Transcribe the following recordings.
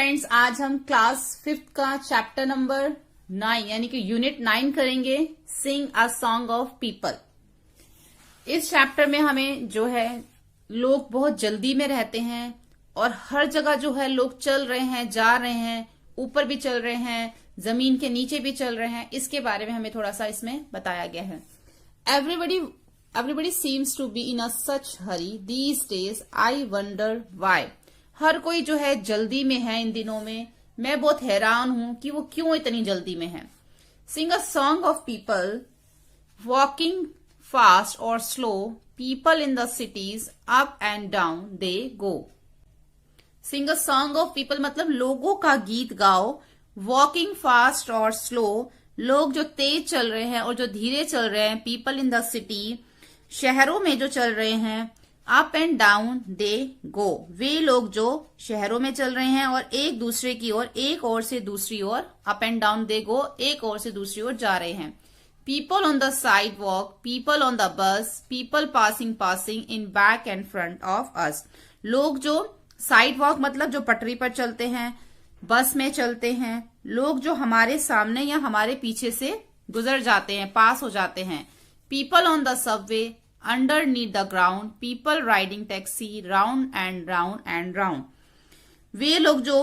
Friends, आज हम class 5th का चैप्टर नंबर 9 यानी कि यूनिट 9 करेंगे, सिंग अ सॉन्ग ऑफ पीपल। इस चैप्टर में हमें जो है लोग बहुत जल्दी में रहते हैं और हर जगह जो है लोग चल रहे हैं, जा रहे हैं, ऊपर भी चल रहे हैं, जमीन के नीचे भी चल रहे हैं। इसके बारे में हमें थोड़ा सा इसमें बताया गया है। Everybody seems to be in a such hurry these days, I wonder why. हर कोई जो है जल्दी में है इन दिनों में। मैं बहुत हैरान हूं कि वो क्यों इतनी जल्दी में है। Sing a song of people walking fast और slow, people in the cities up and down they go. Sing a song of people मतलब लोगों का गीत गाओ। वॉकिंग फास्ट और स्लो, लोग जो तेज चल रहे हैं और जो धीरे चल रहे हैं। पीपल इन द सिटी, शहरों में जो चल रहे हैं। अप एंड डाउन दे गो, वे लोग जो शहरों में चल रहे हैं और एक दूसरे की ओर, एक ओर से दूसरी ओर। अप एंड डाउन दे गो, एक ओर से दूसरी ओर जा रहे हैं। People on the side walk, people on the bus, people passing in back and front of us. लोग जो साइड वॉक मतलब जो पटरी पर चलते हैं, बस में चलते हैं। लोग जो हमारे सामने या हमारे पीछे से गुजर जाते हैं, पास हो जाते हैं। People on the Subway, underneath the ground, people riding taxi round and round and round। वे लोग जो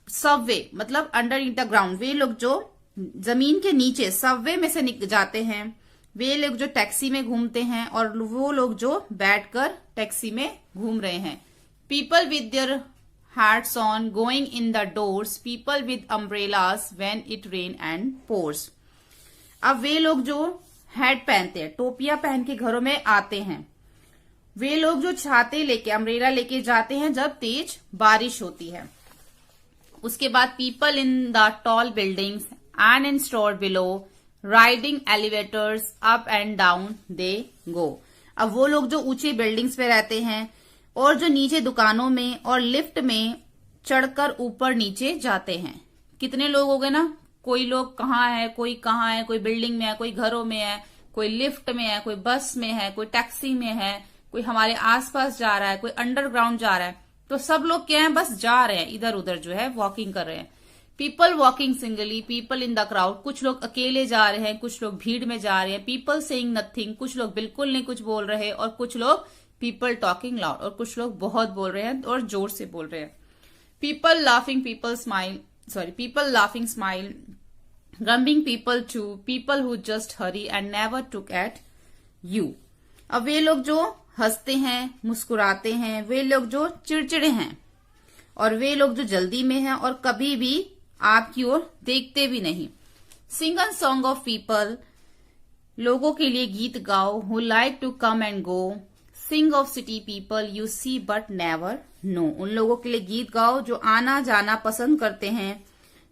सबवे मतलब underneath the ground, वे लोग जो जमीन के नीचे सबवे में से निकल जाते हैं। वे लोग जो टैक्सी में घूमते हैं और वो लोग जो बैठकर टैक्सी में घूम रहे हैं। people with their hats on going in the doors, people with umbrellas when it rain and pours। अब वे लोग जो हैट पहनते हैं, टोपियां पहन के घरों में आते हैं। वे लोग जो छाते लेके, अम्ब्रेला लेके जाते हैं जब तेज बारिश होती है। उसके बाद people in the tall buildings and in store below, riding elevators up and down they go. अब वो लोग जो ऊंचे बिल्डिंग्स पे रहते हैं और जो नीचे दुकानों में और लिफ्ट में चढ़कर ऊपर नीचे जाते हैं। कितने लोग हो गए ना, कोई लोग कहाँ है, कोई कहाँ है, कोई बिल्डिंग में है, कोई घरों में है, कोई लिफ्ट में है, कोई बस में है, कोई टैक्सी में है, कोई हमारे आसपास जा रहा है, कोई अंडरग्राउंड जा रहा है। तो सब लोग क्या है, बस जा रहे हैं, इधर उधर जो है वॉकिंग कर रहे हैं। People walking singly, people in the crowd, कुछ लोग अकेले जा रहे हैं, कुछ लोग भीड़ में जा रहे हैं। पीपल सेइंग नथिंग, कुछ लोग बिल्कुल नहीं कुछ बोल रहे, और कुछ लोग पीपल टॉकिंग लाउड, और कुछ लोग बहुत बोल रहे हैं और जोर से बोल रहे हैं। People laughing, people laughing smile, grumbling people too, people who just hurry and never took at you। अब वे लोग जो हंसते हैं, मुस्कुराते हैं, वे लोग जो चिड़चिड़े हैं, और वे लोग जो जल्दी में हैं और कभी भी आपकी ओर देखते भी नहीं। सिंग अ सॉन्ग ऑफ पीपल, लोगों के लिए गीत गाओ। who like to come and go, sing of city people you see but never know। उन लोगों के लिए गीत गाओ जो आना जाना पसंद करते हैं।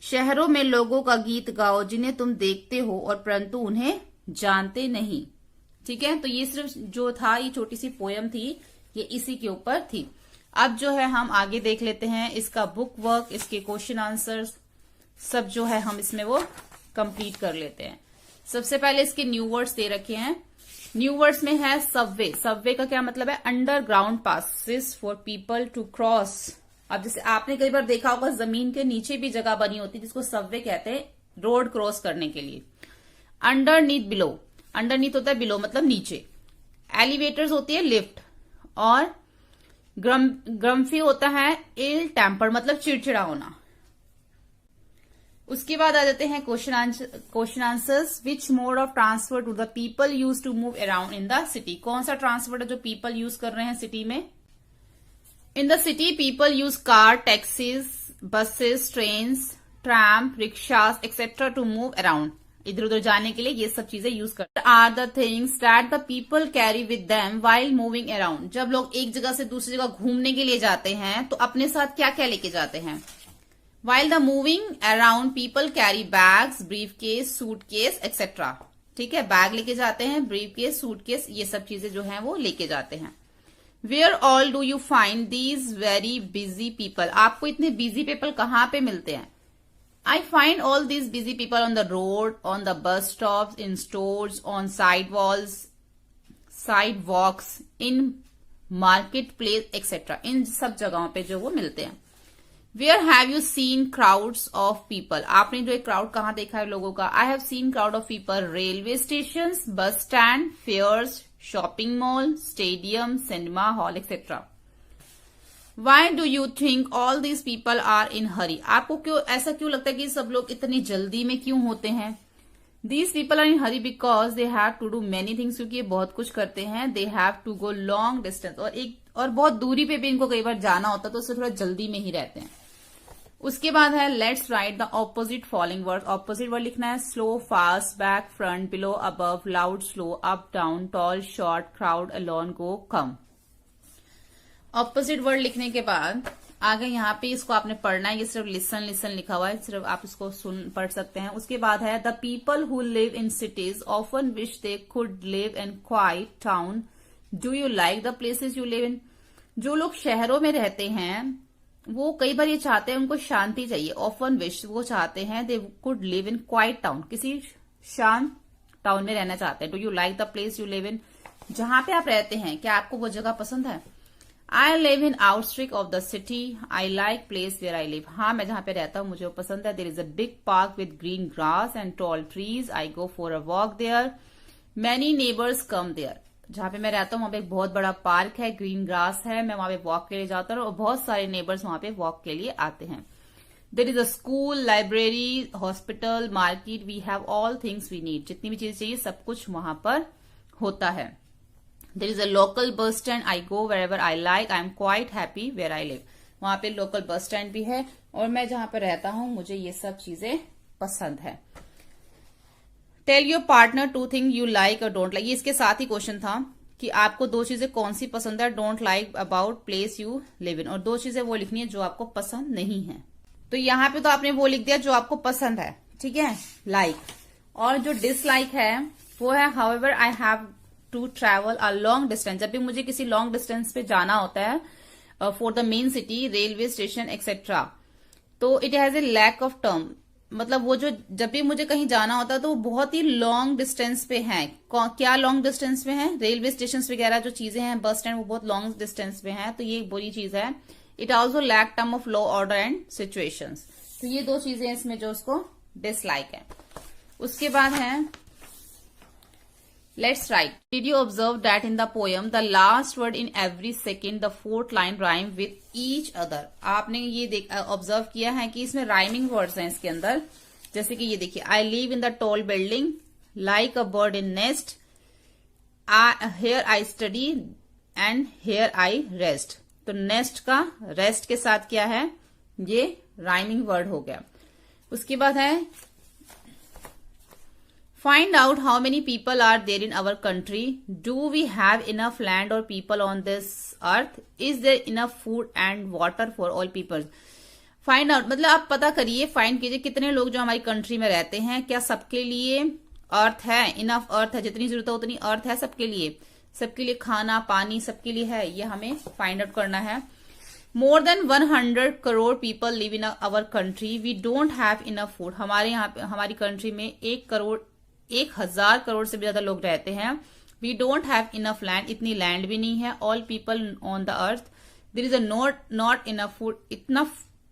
शहरों में लोगों का गीत गाओ जिन्हें तुम देखते हो और परंतु उन्हें जानते नहीं। ठीक है, तो ये सिर्फ जो था, ये छोटी सी पोयम थी, ये इसी के ऊपर थी। अब जो है हम आगे देख लेते हैं इसका बुक वर्क, इसके क्वेश्चन आंसर सब जो है हम इसमें वो कंप्लीट कर लेते हैं। सबसे पहले इसके न्यू वर्ड्स दे रखे हैं। न्यू वर्ड्स में है सबवे। सबवे का क्या मतलब है, underground passes for people to cross. अब जैसे आपने कई बार देखा होगा जमीन के नीचे भी जगह बनी होती है जिसको सबवे कहते हैं, रोड क्रॉस करने के लिए। अंडरनीथ बिलो, अंडरनीथ होता है बिलो मतलब नीचे। एलिवेटर्स होती है लिफ्ट, और ग्रम्फी होता है इल टेम्पर मतलब चिड़चिड़ा होना। उसके बाद आ जाते हैं question answers. Which mode of transport to the people use to move around in the city. कौन सा ट्रांसपोर्ट है जो पीपल यूज कर रहे हैं सिटी में। In the city, people use car, taxis, buses, trains, tram, rickshaws, etc. to move around। इधर उधर जाने के लिए ये सब चीजें यूज करते हैं। Are the things that the people carry with them while moving around। जब लोग एक जगह से दूसरी जगह घूमने के लिए जाते हैं तो अपने साथ क्या क्या लेके जाते हैं। While the moving around, people carry bags, briefcase, suitcase, etc। ठीक है, बैग लेके जाते हैं, briefcase, suitcase, ये सब चीजें जो है वो लेके जाते हैं। Where all do you find these very busy people। आपको इतने बिजी पीपल कहाँ पे मिलते हैं। I find all these busy people on the road, on the bus stops, in stores, on sidewalks, in market place, etc। इन सब जगहों पे जो वो मिलते हैं। Where have you seen crowds of people, आपने जो एक क्राउड कहाँ देखा है लोगों का? I have seen crowd of people railway station, bus stand, fairs, shopping mall, stadium, cinema hall etcetera. Why do you think all these people are in hurry, आपको क्यों ऐसा क्यों लगता है कि सब लोग इतनी जल्दी में क्यों होते हैं? These people are in hurry because they have to do many things, क्योंकि ये बहुत कुछ करते हैं। They have to go long distance, और बहुत दूरी पे भी इनको कई बार जाना होता है, तो उससे थोड़ा जल्दी में ही रहते हैं। उसके बाद है let's write the opposite following word, opposite word लिखना है। Slow, fast, back, front, below, above, loud, slow, up, down, tall, short, crowd, alone, go, come. Opposite word लिखने के बाद आगे यहाँ पे इसको आपने पढ़ना है, ये सिर्फ लिसन लिसन लिखा हुआ है, सिर्फ आप इसको पढ़ सकते हैं। उसके बाद है the people who live in cities often wish they could live in quite town, do you like the places you live in, जो लोग शहरों में रहते हैं वो कई बार ये चाहते हैं, उनको शांति चाहिए। ऑफन विश, वो चाहते हैं they could live in quite town, किसी शांत टाउन में रहना चाहते हैं। Do you like the place you live in, जहां पे आप रहते हैं क्या आपको वो जगह पसंद है? I live in outskirts of the city, I like place where I live, हाँ मैं जहां पे रहता हूं मुझे वो पसंद है। There is a big park with green grass and tall trees, I go for a walk there, many neighbours come there, जहां पे मैं रहता हूँ वहां पे एक बहुत बड़ा पार्क है, ग्रीन ग्रास है, मैं वहां पे वॉक के लिए जाता हूँ और बहुत सारे नेबर्स वहां पे वॉक के लिए आते हैं। There is a school, library, hospital, market, we have all things we need, जितनी भी चीजें चाहिए सब कुछ वहां पर होता है। There is a local bus stand, I go wherever I like, I am quite happy where I live, वहां पे लोकल बस स्टैंड भी है और मैं जहां पर रहता हूं मुझे ये सब चीजें पसंद है। Tell your partner to thing you like और डोंट लाइक, ये इसके साथ ही क्वेश्चन था कि आपको दो चीजें कौन सी पसंद है, don't like about place you live in, और दो चीजें वो लिखनी है जो आपको पसंद नहीं है। तो यहाँ पे तो आपने वो लिख दिया जो आपको पसंद है, ठीक है, लाइक। और जो डिसलाइक है वो है however I have to travel a long distance, जब भी मुझे किसी लॉन्ग डिस्टेंस पे जाना होता है for the main city, railway station etcetera, तो it has a lack of term, मतलब वो जो जब भी मुझे कहीं जाना होता है तो वो बहुत ही लॉन्ग डिस्टेंस पे है। क्या लॉन्ग डिस्टेंस पे है? रेलवे स्टेशन वगैरह जो चीजें हैं, बस स्टैंड, वो बहुत लॉन्ग डिस्टेंस पे है, तो ये एक बुरी चीज है। It also lack term of law order and situations, तो ये दो चीजें इसमें जो उसको डिसलाइक है। उसके बाद है let's right, did you observe that in the poem the last word in every second the fourth line rhyme with each other, आपने ये ऑब्जर्व किया है कि इसमें राइमिंग वर्ड्स हैं इसके अंदर, जैसे कि ये देखिए, आई live in the tall building, like a bird in nest, here I study and here I rest, तो नेस्ट का रेस्ट के साथ क्या है, ये राइमिंग वर्ड हो गया। उसके बाद है Find out how many people are there in our country. Do we have enough land or people on this earth? Is there enough food and water for all people? Find out मतलब आप पता करिए, find कीजिए कितने लोग जो हमारी country में रहते हैं, क्या सबके लिए अर्थ है, इनफ अर्थ है, जितनी जरूरत है उतनी अर्थ है सबके लिए खाना पानी सबके लिए है, ये हमें फाइंड आउट करना है। More than 100 crore people live in our country, we don't have enough food, हमारे यहाँ पे हमारी कंट्री में 1,000 करोड़ से भी ज्यादा लोग रहते हैं। We don't have enough land, इतनी लैंड भी नहीं है। All people on the earth, there is a not enough food, इतना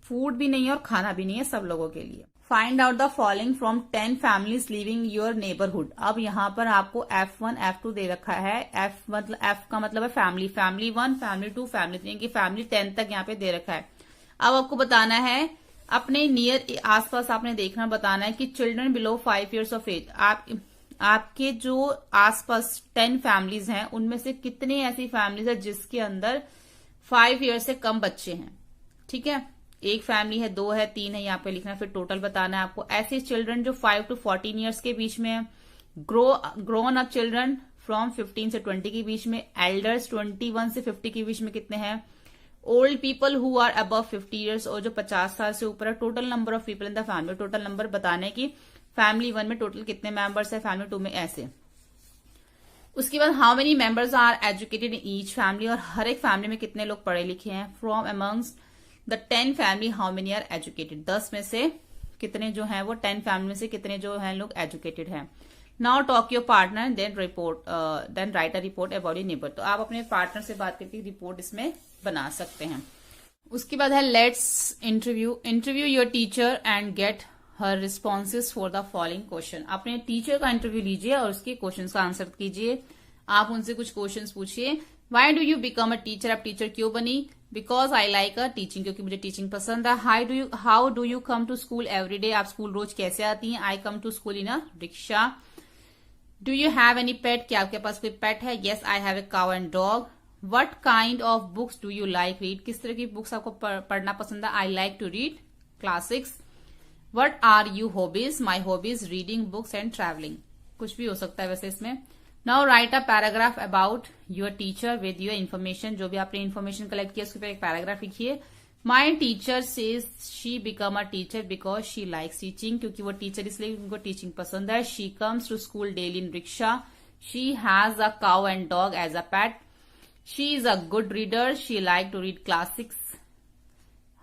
फूड भी नहीं है और खाना भी नहीं है सब लोगों के लिए। Find out the following from 10 families living your neighbourhood, अब यहाँ पर आपको F1 F2 दे रखा है। F का मतलब है फैमिली 1, फैमिली 2, फैमिली 3, की फैमिली 10 तक यहाँ पे दे रखा है। अब आपको बताना है अपने नियर आसपास, आपने देखना बताना है कि children below 5 years of age, आपके जो आसपास 10 फैमिलीज हैं उनमें से कितनी ऐसी फैमिलीज है जिसके अंदर 5 years से कम बच्चे हैं, ठीक है, एक फैमिली है, 2 है, 3 है, यहाँ पे लिखना है, फिर टोटल बताना है आपको। ऐसे चिल्ड्रन जो 5 to 14 years के बीच में है, ग्रोन अप चिल्ड्रन फ्रॉम 15 से 20 के बीच में, एल्डर्स 21 से 50 के बीच में कितने हैं, old people who are above 50 years, और जो 50 साल से ऊपर है। Total number of people in the family, total number बताना है कि फैमिली 1 में टोटल कितने मेंबर्स है, फैमिली 2 में ऐसे। उसके बाद how many members are educated in each family, और हर एक फैमिली में कितने लोग पढ़े लिखे हैं। From amongst the 10 family how many are educated, 10 में से कितने जो हैं वो 10 फैमिली में से कितने जो हैं लोग एजुकेटेड हैं। Now talk your partner then write a report about your neighbour, तो आप अपने पार्टनर से बात करके रिपोर्ट इसमें बना सकते हैं। उसके बाद है let's interview your teacher and get her responses for the following question. अपने टीचर का इंटरव्यू लीजिए और उसके क्वेश्चन का आंसर कीजिए। आप उनसे कुछ क्वेश्चन पूछिए। Why do you become a teacher, आप टीचर क्यों बनी? Because I like a teaching, क्योंकि मुझे टीचिंग पसंद है। How do you come to school every day, आप स्कूल रोज कैसे आती हैं? I come to school in a rickshaw. Do you have any pet, क्या आपके पास कोई पेट है? Yes I have a cow and dog. What kind of books do you like read, किस तरह की बुक्स आपको पढ़ना पसंद है? I like to read classics. What are you hobbies, my hobbies reading books and travelling. कुछ भी हो सकता है वैसे इसमें। Now write a paragraph about your teacher with your information, जो भी आपने इन्फॉर्मेशन कलेक्ट किया उसके ऊपर एक पैराग्राफ लिखिए। My teacher says she become a teacher because she likes teaching, क्योंकि वो टीचर इसलिए उनको टीचिंग पसंद है। She comes to school daily in rickshaw. She has a cow and dog as a pet. She is a good reader, she like to read classics.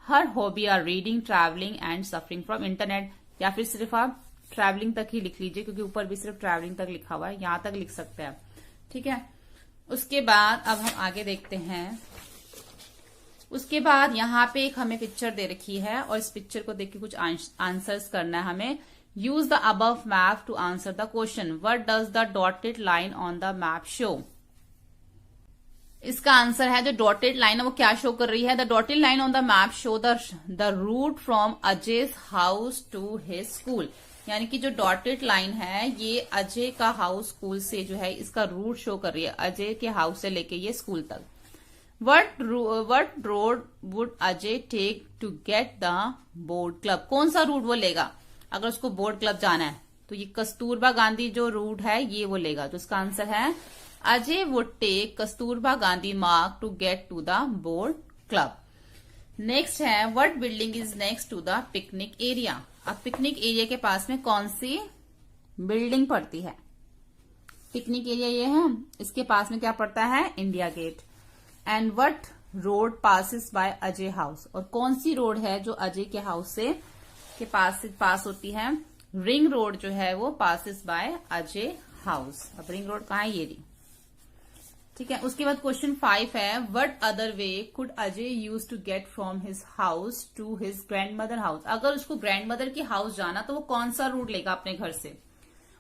Her hobby are reading, travelling and suffering from internet, या फिर सिर्फ आप travelling तक ही लिख लीजिए, क्योंकि ऊपर भी सिर्फ ट्रैवलिंग तक लिखा हुआ है, यहां तक लिख सकते हैं आप। ठीक है, उसके बाद अब हम आगे देखते हैं। उसके बाद यहाँ पे एक हमें पिक्चर दे रखी है और इस पिक्चर को देख के कुछ आंसर्स करना है हमें। Use the above map to answer the question. What does the dotted line on the map show, इसका आंसर है जो डॉटेड लाइन है वो क्या शो कर रही है? The dotted line on the map show the route from Ajay's house to his school, यानी कि जो डॉटेड लाइन है ये अजय का हाउस स्कूल से जो है इसका रूट शो कर रही है, अजय के हाउस से लेके ये स्कूल तक। What road would Ajay take to get the board club, कौन सा रूट वो लेगा अगर उसको बोर्ड क्लब जाना है? तो ये कस्तूरबा गांधी जो रूट है ये वो लेगा। तो इसका आंसर है Ajay would take Kasturba Gandhi Marg to get to the board club. Next है what building is next to the picnic area, अब पिकनिक एरिया के पास में कौन सी बिल्डिंग पड़ती है? पिकनिक एरिया ये है, इसके पास में क्या पड़ता है? India Gate. And what road passes by Ajay house, और कौन सी रोड है जो अजय के हाउस से के पास होती है? रिंग रोड जो है वो पासिस बाय अजय हाउस। अब रिंग रोड कहाँ है? ये रही। ठीक है, उसके बाद क्वेश्चन 5 है what other way could Ajay use to get from his house to his grandmother house, अगर उसको ग्रैंडमदर के हाउस जाना तो वो कौन सा रूट लेगा अपने घर से?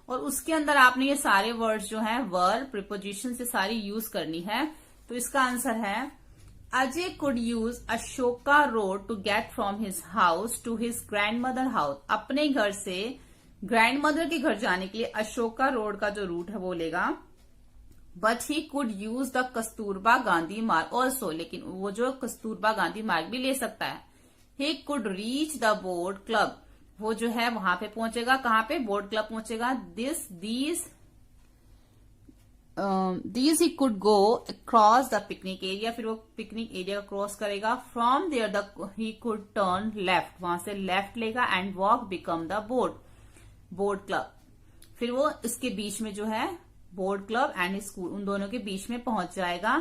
और उसके अंदर आपने ये सारे वर्ड्स जो है वर्ब प्रिपोजिशन से सारी यूज करनी है। तो इसका आंसर है Ajay could use Ashoka road to get from his house to his grandmother house, अपने घर से ग्रैंडमदर के घर जाने के लिए अशोका रोड का जो रूट है वो लेगा। But he could use the Kasturba Gandhi मार्ग ऑल्सो, लेकिन वो जो कस्तूरबा गांधी मार्ग भी ले सकता है। He could reach the board club, वो जो है वहां पे पहुंचेगा, कहां पे? बोर्ड क्लब पहुंचेगा। These he could go across the picnic area, फिर वो पिकनिक एरिया क्रॉस करेगा। From there he could turn left, वहां से लेफ्ट लेगा। And walk become the board club, फिर वो इसके बीच में जो है बोर्ड क्लब एंड स्कूल, उन दोनों के बीच में पहुंच जाएगा।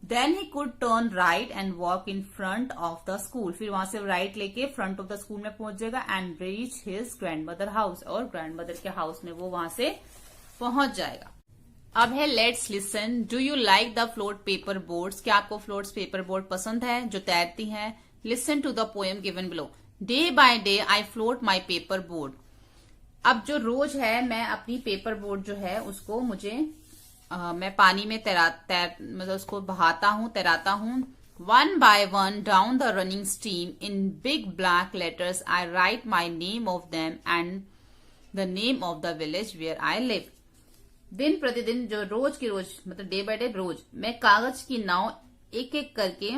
Then he could turn right and walk in front of the school, फिर वहां से राइट लेके फ्रंट ऑफ द स्कूल में पहुंच जाएगा। And reach his grandmother house, और ग्रैंडमदर के हाउस में वो वहां से पहुंच जाएगा। अब है let's listen. Do you like the float paper boards, क्या आपको फ्लोट्स पेपर बोर्ड पसंद है जो तैरती हैं? Listen to the poem given below. Day by day I float my paper board, अब जो रोज है मैं अपनी पेपर बोर्ड जो है उसको मैं पानी में मतलब उसको बहाता हूँ, तैराता हूँ। One by one down the running stream in big black letters I write my name of them and the name of the village where I live. दिन प्रतिदिन जो रोज की रोज मतलब डे बाय डे रोज मैं कागज की नाव एक एक करके,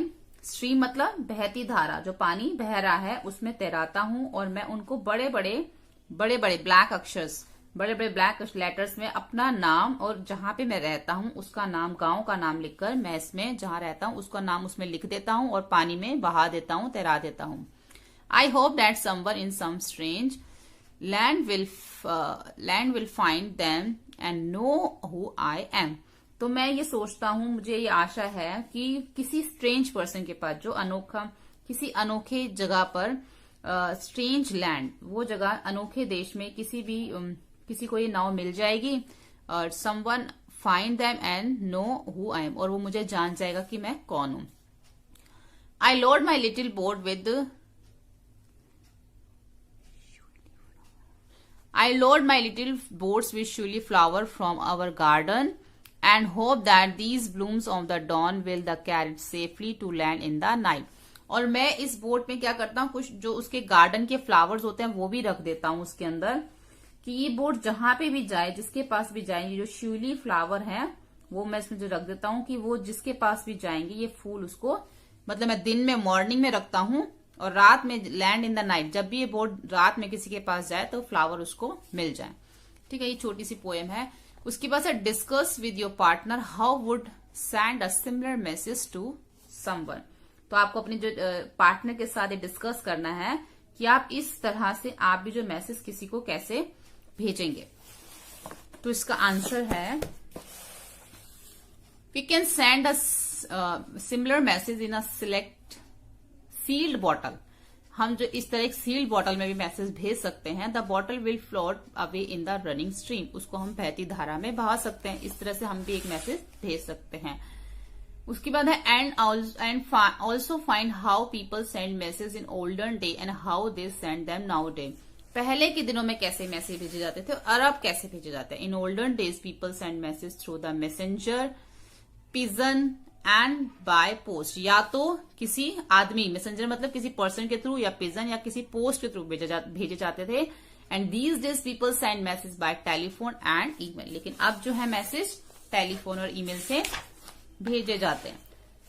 स्ट्रीम मतलब बहती धारा, जो पानी बह रहा है उसमें तैराता हूँ, और मैं उनको बड़े बड़े ब्लैक अक्षर्स, बड़े बड़े ब्लैक लेटर्स में अपना नाम और जहां पे मैं रहता हूं उसका नाम, गांव का नाम लिखकर मैं इसमें जहां रहता हूं उसका नाम उसमें लिख देता हूं और पानी में बहा देता हूं, तैरा देता हूं। I hope that someone in some strange land will find them and know who I am, तो मैं ये सोचता हूं, मुझे ये आशा है कि किसी स्ट्रेंज पर्सन के पास, जो अनोखा, किसी अनोखे जगह पर, स्ट्रेंज लैंड, वो जगह अनोखे देश में किसी को ये नाव मिल जाएगी, और someone find them and know who I M, और वो मुझे जान जाएगा कि मैं कौन हूं। I load my little boat with I load my little boats with surely flower from our garden and hope that these blooms of the dawn will the carry safely to land in the night. और मैं इस boat में क्या करता हूँ, कुछ जो उसके गार्डन के फ्लावर्स होते हैं वो भी रख देता हूँ उसके अंदर, कि ये बोट जहां पे भी जाए, जिसके पास भी जाएंगे, जो श्यूली फ्लावर है वो मैं इसमें जो रख देता हूँ कि वो जिसके पास भी जाएंगे ये फूल उसको, मतलब मैं दिन में मॉर्निंग में रखता हूँ और रात में लैंड इन द नाइट, जब भी ये बोट रात में किसी के पास जाए तो फ्लावर उसको मिल जाए। ठीक है, ये छोटी सी पोएम है। उसके बाद है discuss with your partner how would send a similar message to someone. तो आपको अपने जो पार्टनर के साथ डिस्कस करना है कि आप इस तरह से आप भी जो मैसेज किसी को कैसे भेजेंगे। तो इसका आंसर है we can send a similar message in a select sealed bottle. हम जो इस तरह एक सील्ड बॉटल में भी मैसेज भेज सकते हैं। The bottle will float away in the running stream, उसको हम बहती धारा में बहा सकते हैं। इस तरह से हम भी एक मैसेज भेज सकते हैं। उसके बाद है and also find how people send message in olden day and how they send them now day. पहले के दिनों में कैसे मैसेज भेजे जाते थे और अब कैसे भेजे जाते हैं। In olden days people send message through the messenger, pigeon and by post. या तो किसी आदमी, मैसेंजर मतलब किसी पर्सन के थ्रू, या पिजन या किसी पोस्ट के थ्रू भेजे जाते थे। And these days people send message bye telephone and email. लेकिन अब जो है मैसेज टेलीफोन और ईमेल से भेजे जाते हैं।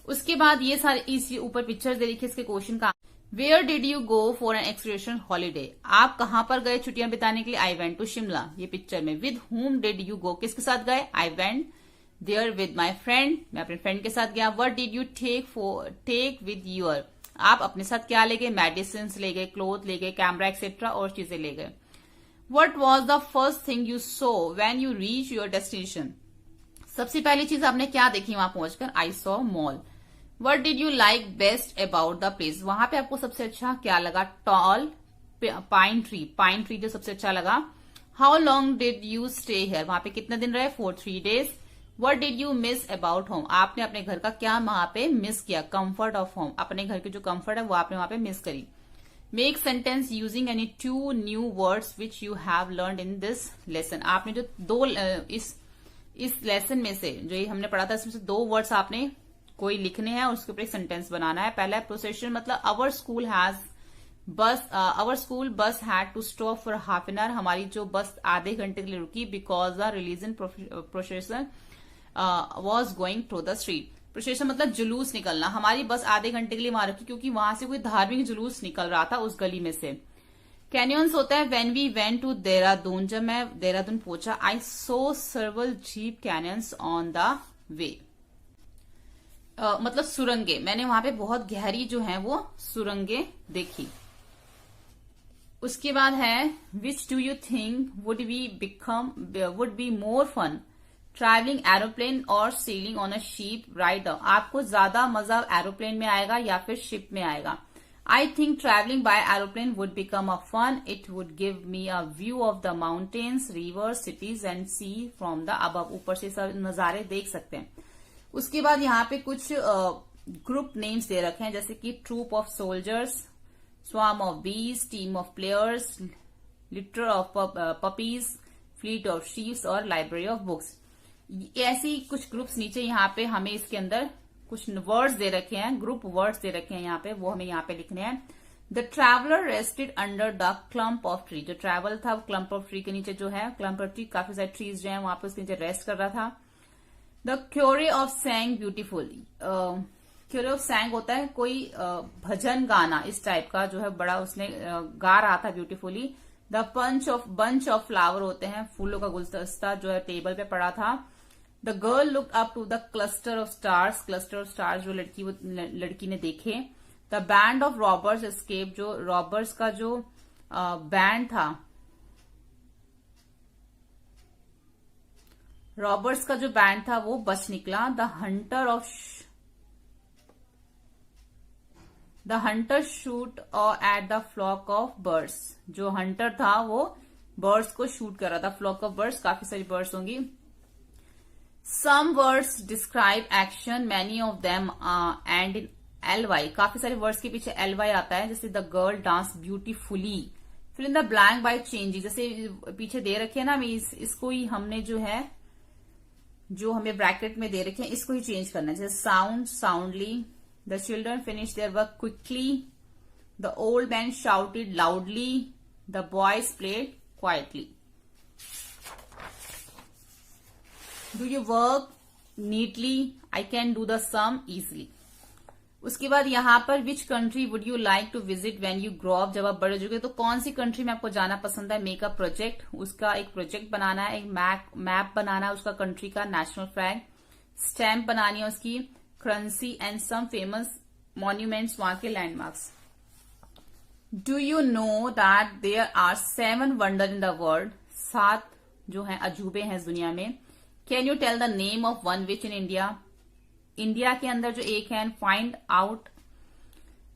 उसके बाद ये सारे इस ऊपर पिक्चर दे रखी है इसके क्वेश्चन का। Where did you go for an excursion holiday, आप कहां पर गए छुट्टियां बिताने के लिए। आई वेंट टू शिमला, ये पिक्चर में। विद हुम डिड यू गो, किसके साथ गए। I went there with my friend, मैं अपने फ्रेंड के साथ गया। What did you take with your, आप अपने साथ क्या ले गए। मेडिसिन ले गए, क्लोथ ले गए, कैमरा एक्सेट्रा और चीजें ले गए। What was the first thing you so when you reach your destination, सबसे पहली चीज आपने क्या देखी वहां पहुंचकर। I saw mall. What did you like best about the place, वहां पे आपको सबसे अच्छा क्या लगा। टॉल पाइन ट्री जो सबसे अच्छा लगा। How long did you stay here, वहां पे कितने दिन रहे। For 3 days। What did you miss about home, आपने अपने घर का क्या वहां पे मिस किया। कंफर्ट ऑफ होम, अपने घर की जो कंफर्ट है वो आपने वहां पे मिस करी। Make sentence using any 2 new words which you have learn in this lesson, आपने जो दो इस लेसन में से जो ये हमने पढ़ा था इसमें से 2 वर्ड्स आपने कोई लिखने हैं और उसके ऊपर एक सेंटेंस बनाना है। पहला है प्रोसेशन, मतलब our school bus had to stop for half an hour, हमारी जो बस आधे घंटे के लिए रुकी। Because the religion procession was going through the street. Procession मतलब जुलूस निकलना, हमारी बस आधे घंटे के लिए वहां रुकी क्योंकि वहां से कोई धार्मिक जुलूस निकल रहा था उस गली में से। कैनियंस होता है when we went to Dehradun, जब मैं देहरादून पहुंचा। I saw several jeep canyons on the way, मतलब सुरंगे, मैंने वहां पे बहुत गहरी जो है वो सुरंगे देखी। उसके बाद है which do you think would be more fun, travelling aeroplane और sailing on a ship ride, आपको ज्यादा मजा एरोप्लेन में आएगा या फिर शिप में आएगा। I think traveling by aeroplane would become a fun. It would give me a view of the mountains, rivers, cities and sea from the above. ऊपर से सब नजारे देख सकते हैं। उसके बाद यहाँ पे कुछ ग्रुप नेम्स दे रखे हैं जैसे कि troop of soldiers, swarm of bees, team of players, litter of puppies, fleet of sheeps और लाइब्रेरी ऑफ बुक्स। ऐसी कुछ ग्रुप्स नीचे यहाँ पे हमें इसके अंदर कुछ वर्ड्स दे रखे हैं, ग्रुप वर्ड्स दे रखे हैं यहाँ पे, वो हमें यहाँ पे लिखने हैं। The traveller rested under the clump of tree, जो ट्रैवल था वो क्लम्प ऑफ ट्री के नीचे जो है, क्लम्प ऑफ ट्री काफी सारे ट्रीज जो है वहां पे उसके नीचे रेस्ट कर रहा था। The choir of sang beautiful, choir of sang होता है कोई भजन गाना इस टाइप का जो है, बड़ा उसने गा रहा था beautifully. The bunch of flower होते हैं, फूलों का गुलदस्ता जो है टेबल पे पड़ा था। The girl looked up to the cluster of stars जो लड़की ने देखे। The band of robbers escape, जो रॉबर्स का जो बैंड था, रॉबर्स का जो बैंड था वो बच निकला। The hunter shoot at the flock of birds, जो हंटर था वो बर्ड्स को शूट कर रहा था। फ्लॉक ऑफ बर्ड्स, काफी सारी बर्ड्स होंगी। Some words describe action, many of them end in LY, काफी सारे वर्ड्स के पीछे LY आता है, जैसे द गर्ल डांस ब्यूटीफुली। फिर in the blank by changing, जैसे पीछे दे रखे है ना, इसको ही हमने जो है, जो हमें ब्रैकेट में दे रखे हैं, इसको ही चेंज करना है। जैसे sound, soundly. The children finish their work quickly. The old man shouted loudly. The boys played quietly. Do you work neatly? I can do the sum easily. उसके बाद यहाँ पर which country would you like to visit when you grow up, जब आप बड़े हो चुके, तो कौन सी कंट्री में आपको जाना पसंद है? मेक अ प्रोजेक्ट, उसका एक प्रोजेक्ट बनाना है, एक मैप बनाना है उसका कंट्री का, नेशनल फ्लैग, स्टैम्प बनानी है उसकी, currency and some famous monuments, वहां के landmarks. Do you know that there are 7 wonder in the world, 7 जो है अजूबे हैं इस दुनिया में। Can you tell the name of one which in India, India के अंदर जो एक है, find out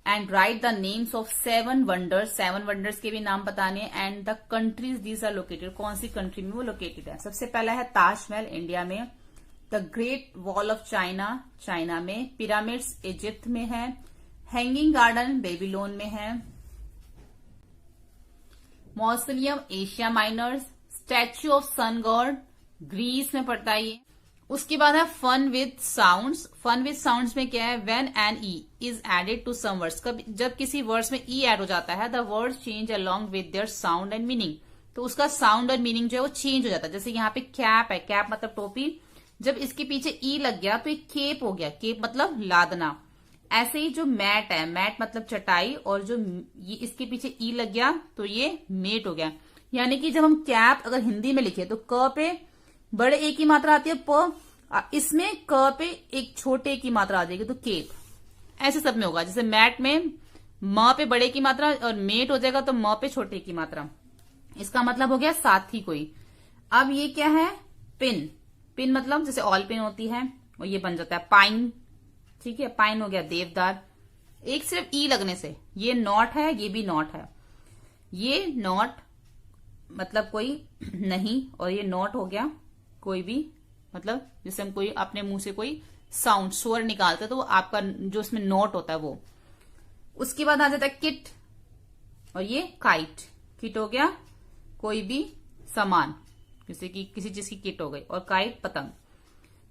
and write the names of 7 wonders, 7 wonders के भी नाम बताने, and the countries these are located, कौन सी कंट्री में वो लोकेटेड है। सबसे पहला है ताजमहल, इंडिया में। The great wall of China, China में। पिरामिड्स इजिप्ट में है। हैंगिंग गार्डन बेबीलोन में है। Mausoleum Asia Minor. Statue of sun god Greece में पड़ता है ये। उसके बाद है fun with sounds. Fun with sounds में क्या है? When an E is added to some words, जब किसी वर्ड्स में ई ऐड हो जाता है, the words change along with there sound and meaning, तो उसका साउंड और मीनिंग जो है वो चेंज हो जाता है। जैसे यहाँ पे कैप है, कैप मतलब टोपी, जब इसके पीछे ई लग गया तो एक केप हो गया, केप मतलब लादना। ऐसे ही जो मैट है, मैट मतलब चटाई, और जो ये इसके पीछे ई लग गया तो ये मेट हो गया। यानी कि जब हम कैप अगर हिंदी में लिखे तो क पे बड़े ए की मात्रा आती है प, इसमें क पे एक छोटे ए की मात्रा आ जाएगी तो केप। ऐसे सब में होगा, जैसे मैट में म पे बड़े की मात्रा और मेट हो जाएगा तो म पे छोटे की मात्रा। इसका मतलब हो गया साथी कोई। अब ये क्या है? पिन। पिन मतलब जैसे ऑल पिन होती है, और ये बन जाता है पाइन। ठीक है, पाइन हो गया देवदार। एक सिर्फ ई लगने से, ये नॉट है, ये भी नॉट है। ये नॉट मतलब कोई नहीं, और ये नॉट हो गया कोई भी, मतलब जैसे हम कोई अपने मुंह से कोई साउंड स्वर निकालते तो वो आपका जो उसमें नोट होता है वो। उसके बाद आ जाता है किट, और ये काइट। किट हो गया कोई भी सामान, जैसे कि किसी चीज की किट हो गई, और काइट पतंग।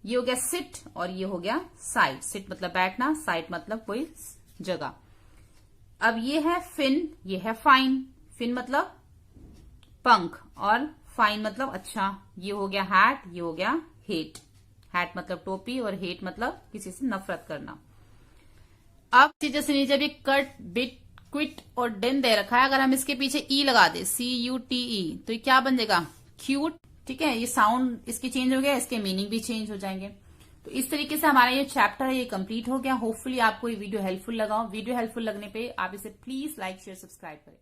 ये हो गया सिट, और ये हो गया साइड। सिट मतलब बैठना, साइड मतलब कोई जगह। अब ये है फिन, ये है फाइन। फिन मतलब पंख, और फाइन मतलब अच्छा। ये हो गया हैट, ये हो गया हेट। हैट मतलब टोपी, और हेट मतलब किसी से नफरत करना। अब जैसे नीचे भी कट, बिट, क्विट और डेन दे रखा है, अगर हम इसके पीछे ई लगा दे, CUTE, तो ये क्या बन जाएगा? क्यूट। ठीक है, ये साउंड इसकी चेंज हो गया, इसके मीनिंग भी चेंज हो जाएंगे। तो इस तरीके से हमारा ये चैप्टर है, ये कंप्लीट हो गया। होपफुली आपको ये वीडियो हेल्पफुल लगा हो। वीडियो हेल्पफुल लगने पे आप इसे प्लीज लाइक, शेयर, सब्सक्राइब करें।